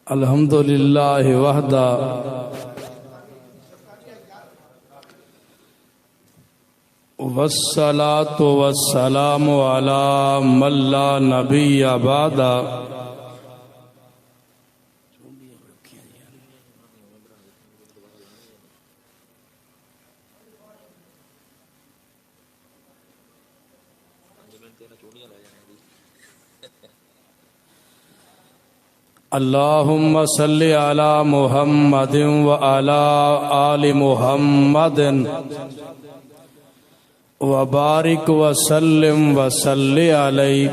الحمدللہ وحدہ والصلاة والسلام علی من لا نبی بعدہ۔ اللہم صلی علی محمد وعلی آل محمد وبارک وسلم وصلی علیہ۔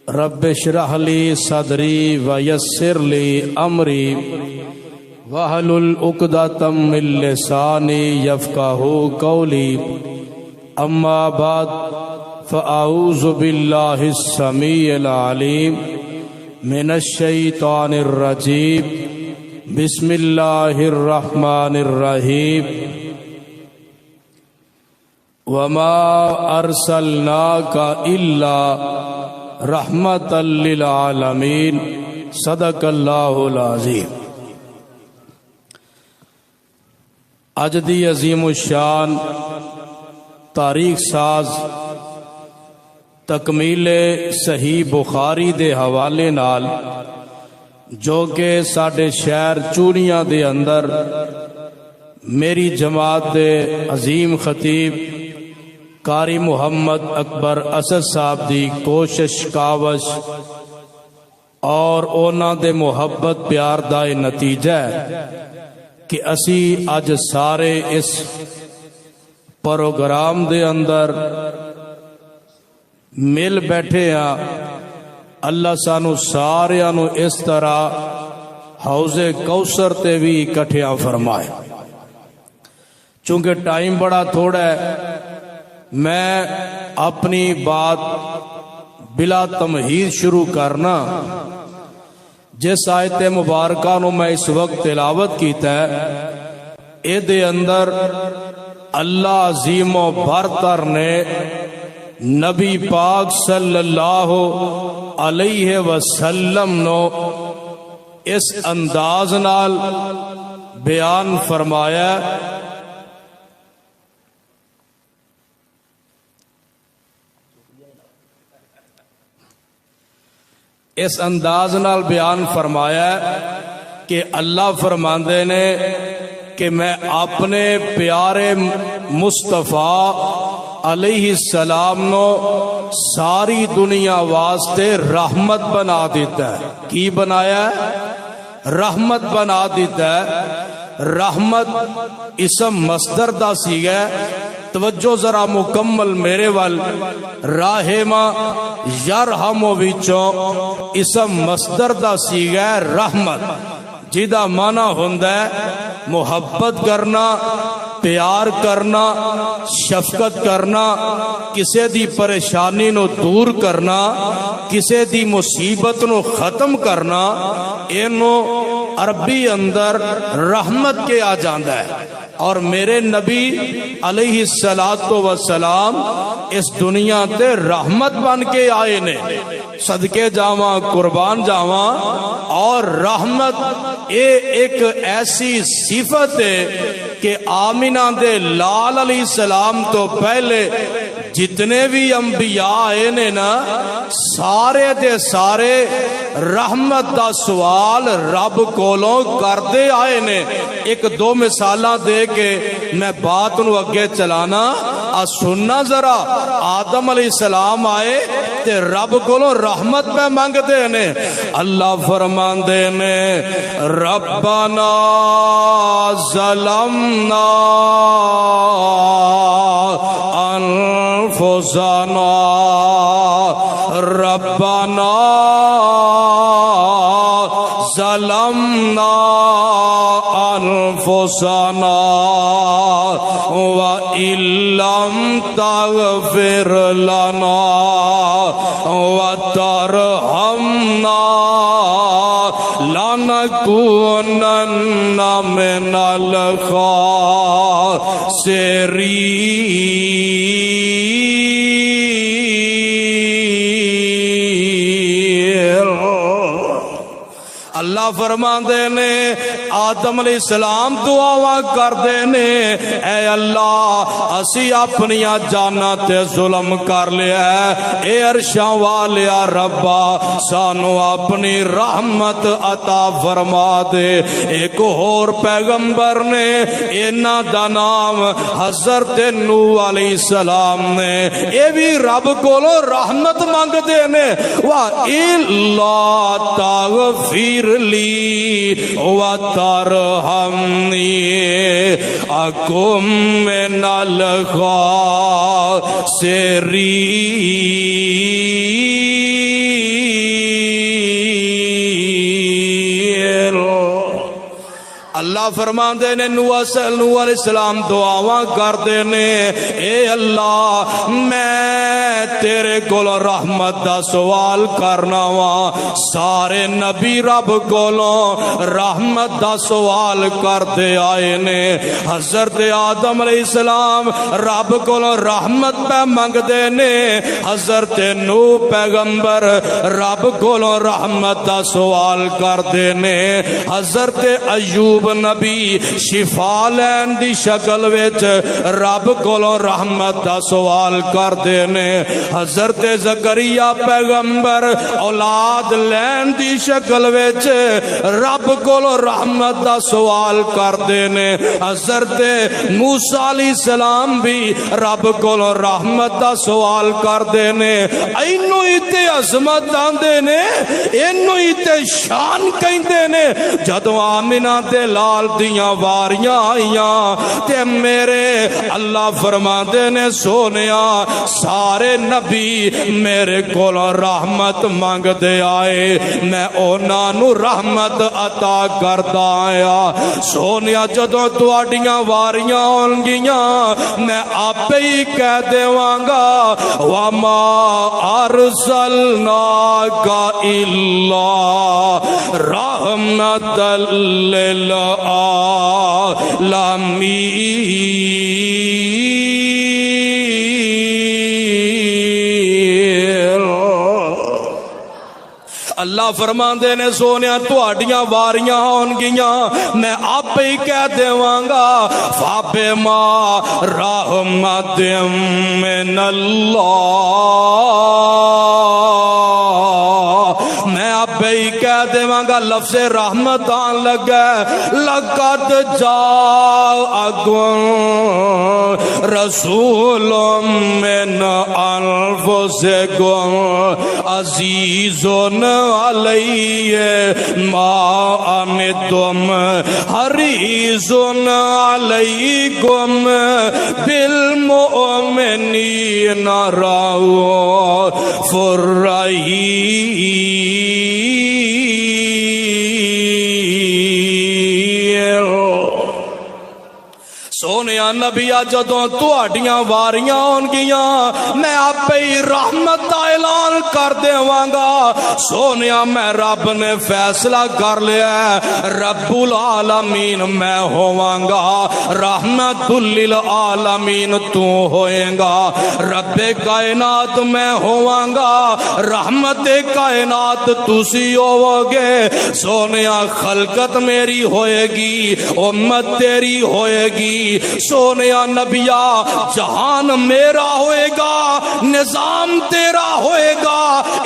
رب اشرح لی صدری ویسر لی امری واحلل عقدۃ من لسانی یفقہوا قولی۔ اما بعد فاعوذ باللہ السمیع العلیم من الشیطان الرجیم۔ بسم اللہ الرحمن الرحیم۔ وما ارسلناک الا رحمتا للعالمین۔ صدق اللہ العظیم۔ اج دی عظیم الشان تاریخ ساز تکمیل صحیح بخاری دے حوالے نال جو کہ ساڈے شہر چوڑیاں دے اندر میری جماعت دے عظیم خطیب قاری محمد اکبر اسد صاحب دی کوشش کاوش اور اونا دے محبت پیار دا نتیجہ ہے کہ اسی اج سارے اس پروگرام دے اندر مل بیٹھے ہیں۔ اللہ سانو ساریاں نو اس طرح حوض کوثر تے بھی اکٹھیاں فرمائے۔ چونکہ ٹائم بڑا تھوڑا ہے، میں اپنی بات بلا تمہید شروع کرنا۔ جس آیت مبارکہ نو میں اس وقت تلاوت کیتا ہے، اے دے اندر اللہ عظیم و برتر نے نبی پاک صلی اللہ علیہ وسلم نو اس انداز نال بیان فرمایا۔ اس انداز نال بیان فرمایا کہ اللہ فرماندے نے کہ میں اپنے پیارے مصطفیٰ علیہ السلام نو ساری دنیا واسطے رحمت بنا دیتا ہے۔ کی بنایا ہے؟ رحمت بنا دیتا ہے۔ رحمت اسم مصدر دا سیگا ہے۔ توجہ ذرا مکمل میرے وال۔ راہما یرحمو وچوں اسم مصدر دا سیگا ہے رحمت، جیدہ معنی ہوندہ ہے محبت کرنا، پیار کرنا، شفقت کرنا، کسے دی پریشانی نو دور کرنا، کسے دی مصیبت نو ختم کرنا، اینو عربی اندر رحمت کے آ جاندہ ہے۔ اور میرے نبی علیہ السلام اس دنیا تے رحمت بن کے آئے نے۔ صدقے جاواں، قربان جاواں۔ اور رحمت ایک ایسی صفت ہے کہ آمینہ دے لال علیہ السلام تو پہلے جتنے بھی انبیاء آئے نے نا، سارے دے سارے رحمت دا سوال رب کولوں کردے آئے نے۔ ایک دو مثالاں دے کے میں بات نو اگے چلانا، سننا ذرا۔ آدم علیہ السلام آئے تے رب کولوں رحمت پہ مانگ دے نے۔ اللہ فرمان دے نے ربنا ظلمنا انفسنا ربنا ظلمنا انفسنا وَإِن لَّمْ تَغْفِرْ لَنَا وَتَرْحَمْنَا لَنَكُونَنَّ مِنَ الْخَاسِرِينَ۔ اللہ فرماندے نے آدم علیہ السلام دعاواں کردے نے اے اللہ اسی اپنی جانا تے ظلم کر لیا ہے، اے عرشاں والیا ربا سانو اپنی رحمت عطا فرما دے۔ ایک اور پیغمبر نے انہاں دا نام حضرت نوح علیہ السلام نے اے بھی رب کولو رحمت مانگ دے نے وَإِلَّا تَغْفِرْ لِي وَتَرْحَمْنِي أَكُن مِّنَ الْخَاسِرِينَ۔ اللہ فرماندے نے نوح علیہ السلام دعاواں کردے نے اے اللہ میں تیرے کول رحمت دا سوال کرنا وا۔ سارے نبی رب کولوں رحمت دا سوال کردے آئے نے۔ حضرت آدم علیہ السلام رب کولوں رحمت پہ منگ دے نے، حضرت نوح پیغمبر رب کولوں رحمت دا سوال کردے نے، حضرت ایوب نبی شفا لین دی شکل وچ رب کولوں رحمت دا سوال کردے نے، حضرت زکریا پیغمبر اولاد لین دی شکل وچ رب کولوں رحمت دا سوال کردے نے، حضرت موسیٰ علیہ السلام بھی رب کولوں رحمت دا سوال کردے نے۔ اینو ہی تے عظمت آندے نے، اینو ہی تے شان کہندے نے۔ جدوں آمنہ دے لال دیاں واریاں آئیاں تے میرے اللہ فرماندے نے سونیا سارے نبی میرے کول رحمت مانگ دے آئے، میں انہاں نو رحمت عطا کردا آیا۔ سونیا جدوں تواڈیاں واریاں ہون گیاں میں آپے ہی کہہ دیواں گا وما ارسلناک الا رحمت للعالمین۔ اللہ فرماندے نے سونیا تواڈیاں واریاں ہون گیاں میں آپ ہی کہہ دیواں گا فَبِمَا رَحْمَةٍ مِّنَ اللَّهِ، میں آپ ہی کہہ دیواں گا لفظ رحمت آن لگا لَقَدْ جَاءَكُمْ رَسُولٌ مِّنْ أَنفُسِكُمْ عَزِيزٌ علیہ ما عنتم حریص علیکم بالمؤمنین رؤوف رحیم۔ سونیا نبیا جدوں تواڈیاں واریاں ہون گیاں میں آپ ہی رحمت دا اعلان کر دیواں گا۔ سونیا میں رب نے فیصلہ کر لیا ہے رب العالمین میں ہوواں گا، رحمت للعالمین تو ہوئے گا، رب کائنات میں ہوواں گا، رحمت کائنات تسی ہوو گے۔ سونیا خلقت میری ہوئے گی، امت تیری ہوئے گی۔ سونیا نبیا جہان میرا ہوئے گا، نظام تیرا ہوئے گا،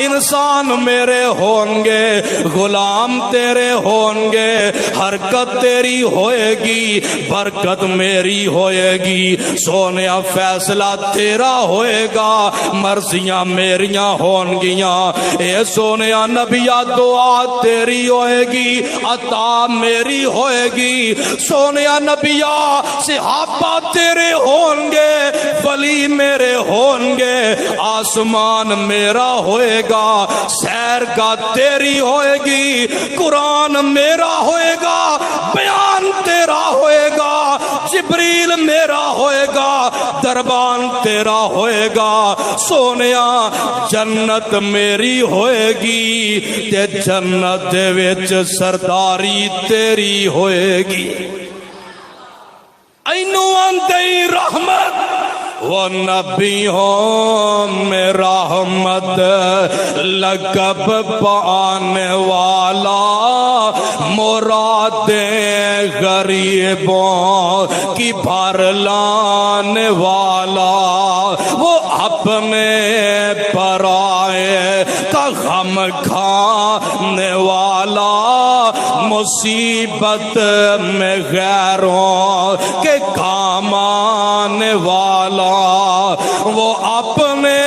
انسان میرے ہوں گے، غلام تیرے ہوں گے، حرکت تیری ہوئے گی، برکت میری ہوئے گی۔ سونیا فیصلہ تیرا ہوئے گا، مرضیاں میریاں ہون گیاں۔ اے سونیا نبیا دعا تیری ہوئے گی، عطا میری ہوئے گی۔ سونیا نبیا صحابہ تیرے ہون گے، ولی میرے ہون گے، آسمان میرا ہوئے گا، سیر کا تیری ہوئے گی، قرآن میرا ہوئے گا، بیان تیرا ہوئے گا، جبریل میرا ہوئے گا، دربان تیرا ہوئے گا۔ سونیا جنت میری ہوئے گی تے جنت دے وچ سرداری تیری ہوئے گی۔ اینو آندئی رحمت وہ نبیوں میں رحمت لقب پانے والا، مرادیں غریبوں کی بھر لانے والا، وہ اپنے پرائے کا غم کھانے والا، مصیبت میں غیروں کے کام آنے والا، وہ اپنے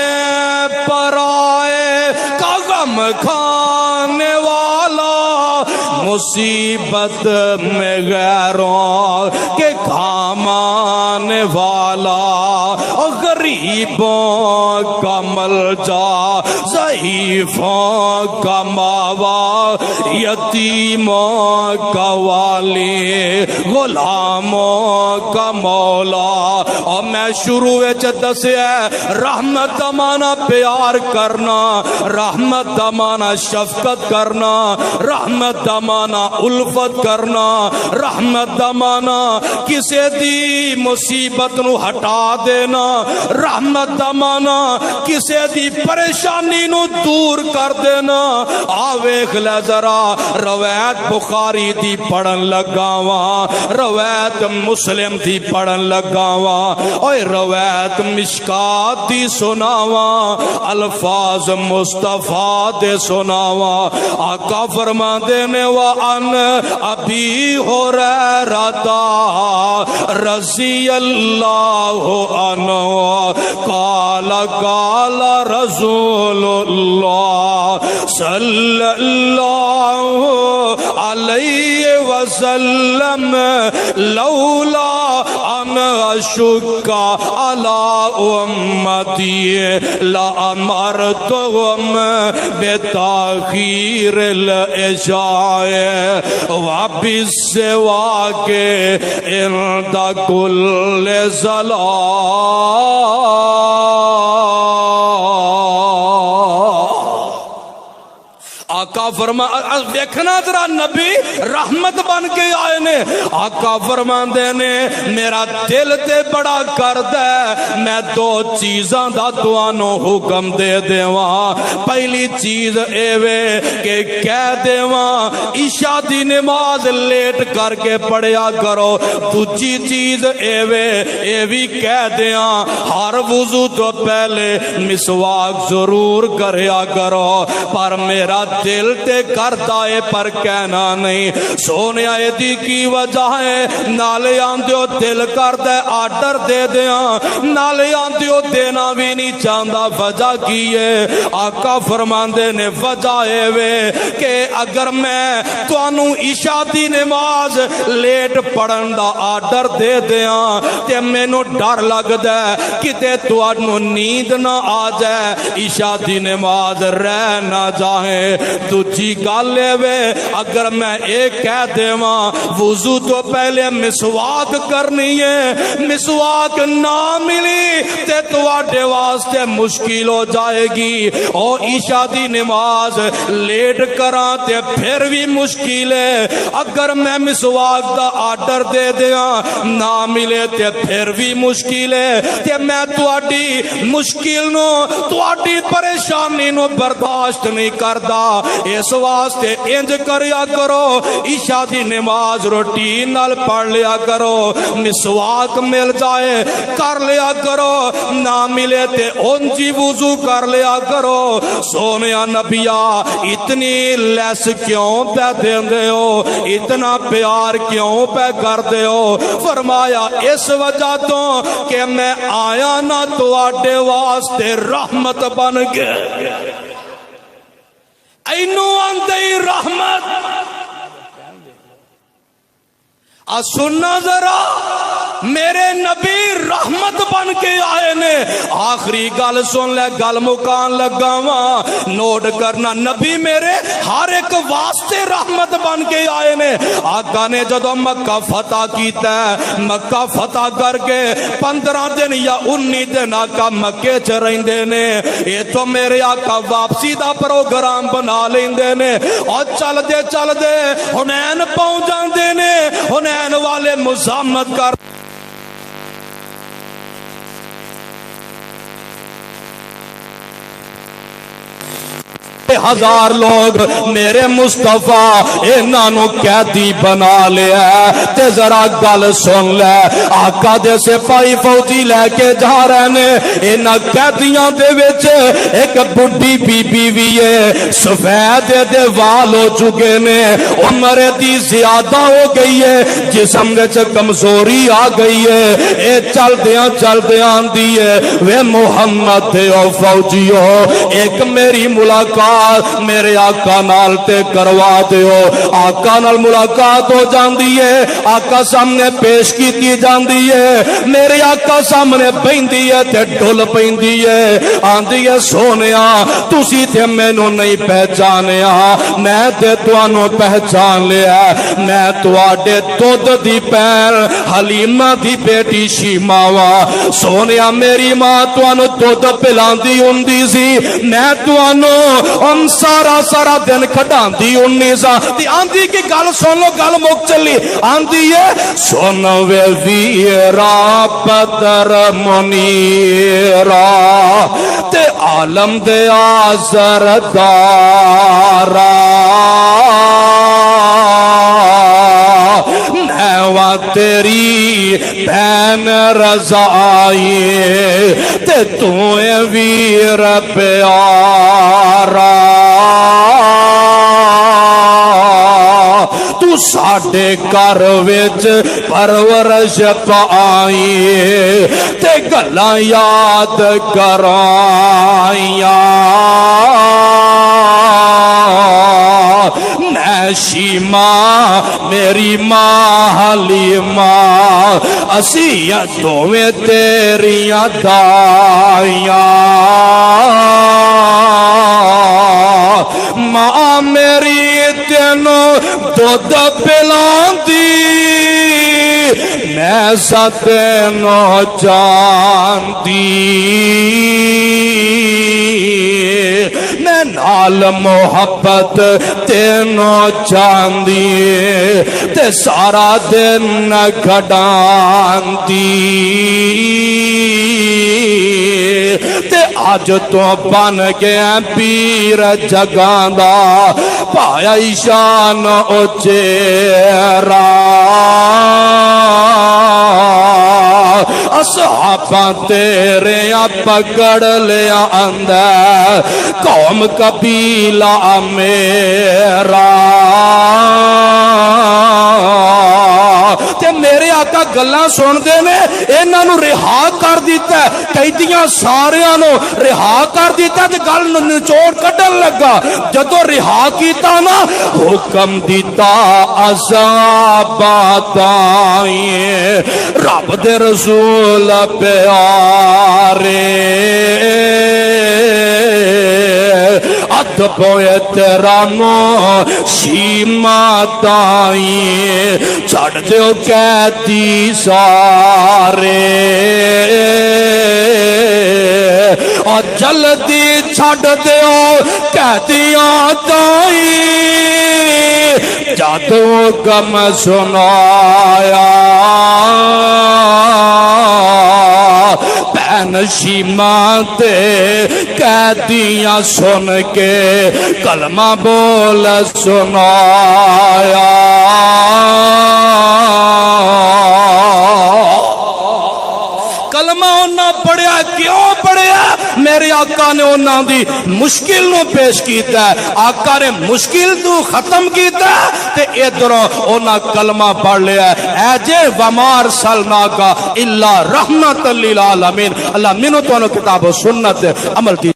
پرائے کا غم کھانے والا، مصیبت میں غیروں کے کام آنے والا، غریبوں کا ملجا، ضعیفوں کا ماوا، یتیموں کا والی، غلاموں کا مولا۔ اور میں شروع دسیا رحمت دا مانا پیار کرنا، رحمت دا مانا شفقت کرنا، رحمت دا مانا الفت کرنا، رحمت دا مانا کسے دی مصیبت نو ہٹا دینا، رحمت دا مانا کسے دی پریشانی نو دور کر دینا۔ آویخ لے ذرا روایت بخاری دی پڑھن لگاواں، روایت مسلم دی پڑھن لگاواں، اور روایت مشکات دی سناواں، الفاظ مصطفیٰ دے سناواں۔ آقا فرما دینے وَأَنْ أَبِي هُرَيْرَةَ رضی اللہ عنہ قال قال رسول اللہ صلی اللہ علیہ وسلم لولا ان اشق علی امتی لامرتهم بتاخیر العشاء وبالسواک عند کل صلاۃ۔ آقا فرما دیکھنا ذرا نبی رحمت بن کے آئے نے۔ آقا فرماندے نے میرا دل تے بڑا کرد ہے، میں دو چیزاں دا توانوں حکم دے دیواں۔ پہلی چیز اے وے کہ کہہ دیواں عشاء دی نماز لیٹ کر کے پڑھیا کرو۔ دوجی چیز اے وے اے بھی کہہ دیاں ہر وضو تو پہلے مسواک ضرور کریا کرو۔ پر میرا دل تے کرتا ہے پر کہنا نہیں۔ سونے آئے دی کی وجہ ہے نالے آندیو دل کردے آرڈر دے دیاں، نالے آندیو دینا بھی نہیں چاہتا۔ وجہ کی ہے آقا فرماندے نے وجہ ہے وے کہ اگر میں توانوں عشاء دی نماز لیٹ پڑھن دا آرڈر دے دیاں تے مینوں ڈر لگدا ہے کتے توانوں نیند نہ آ جائے، عشاء دی نماز رہ نہ جائے۔ دوجی گل وے اگر میں ایک کہہ دیواں وضو تو پہلے مسواک کرنی ہے، مسواک نہ ملی تے تواڈے واسطے مشکل ہو جائے گی۔ اور عشاء دی نماز لیٹ کراں تے پھر بھی مشکل ہے۔ اگر میں مسواک دا آرڈر دے دیاں نہ ملے تے پھر بھی مشکل ہے تے میں تواڈی مشکل نو تواڈی پریشانی نو برداشت نہیں کردا۔ اس واسطے انج کریا کرو عشاء دی نماز روٹین نال پڑھ لیا کرو، مسواک مل جائے کر لیا کرو، نہ ملے تے اونجی وضو کر لیا کرو۔ سونیا نبیا اتنی لیس کیوں پہ دیندے ہو، اتنا پیار کیوں پہ کردے ہو؟ فرمایا اس وجہ تو کہ میں آیا نہ تواڈے واسطے رحمت بن کے۔ اینو آندئی رحمت سننا ذرا میرے نبی رحمت بن کے آئے نے۔ آخری گل سن لے گل مکان لگا وا نوٹ کرنا، نبی میرے ہر ایک واسطے رحمت بن کے آئے نے۔ آقا نے جدو مکہ فتح کیتا ہے، مکہ فتح کر کے 15 دن یا 19 دن آقا مکے چ رہندے نے۔ یہ تو میرے آقا واپسی دا پروگرام بنا لیندے نے اور چل دے حنین پہنچ جاندے نے۔ حنین والے مزاحمت کر ہزار لوگ میرے مصطفیٰ انہاں نو قیدی بنا لیا تے ذرا گل سن لے آقا دے سپاہی فوجی لے کے جا رہے نے انہاں قیدیاں دے وچ ایک بڈھی بی بی وی ہے سفید دے وال ہو چکے نے عمر دی زیادہ ہو گئی ہے جسم وچ کمزوری آ گئی ہے اے چل دیاں دی ہے وے محمد دے او فوجیو ایک میری ملاقات میرے آقا نال تے کروا دیو آقا نال ملاقات ہو جاندی ہے آقا سامنے پیش کیتی جاندی ہے میرے آقا سامنے پیندی ہے تے ڈھول پیندی ہے آندی ہے سونیا تسی تے مینوں نہیں پہچانیا میں تے تانوں پہچان لیا میں تواڈے دودھ دی پین حلیمہ دی بیٹی شیما وا سونیا میری ماں تانوں دودھ پلاندی ہوندی سی میں تانوں سارا دن کھڈاندی ہونی سا تے آندی کی گل سن لو گل مک چلی آندی ہے سن وے ویرا پتر منیرا تے عالم دے آزردارا میں تیری بہن رضائی تے تو اے ویر پیارا تو ساڈے گھر وچ پرورش پائی تے گلاں یاد کرائیاں شیما میری ماں حلیمہ اسی دوویں تیریاں دائیاں ماں میری تینوں دودھ پلاندی میں تینوں جاندی میں نال محبت تینوں چاندی تے سارا دن کھڈاندی تے اج تو بن گیا پیر جگاں دا پایا شان اچیرا اصحاباں تیرے پکڑ لیا اندر قوم قبیلہ میرا تے میرے آقا گلاں سن دے نے انہاں نو رہا کر دیتا ہے قیدیاں ساریاں نو رہا کر دیتا تے گل نچوڑ کڈن لگا جدو رہا کیتا نا حکم دیتا عذابات آئیں رب دے رسول پیارے ادب و احترام شیما تائیں چھڑ دیو قیدی سارے اور جلدی چھڑ دیو قیدیاں تائیں جادو غم سنایا بہن شیما تے قیدیاں سن کے کلمہ بول سنایا کلمہ انہاں پڑھیا کیوں پڑھیا میرے آقا نے انہاں دی مشکل نو پیش کیتا ہے آقا نے مشکل تو ختم کیتا ہے تے ادھروں انہاں کلمہ پڑھ لیا ہے اے جے ومار سلنا کا اللہ رحمت للعالمین اللہ منو تو کتاب و سنت عمل کی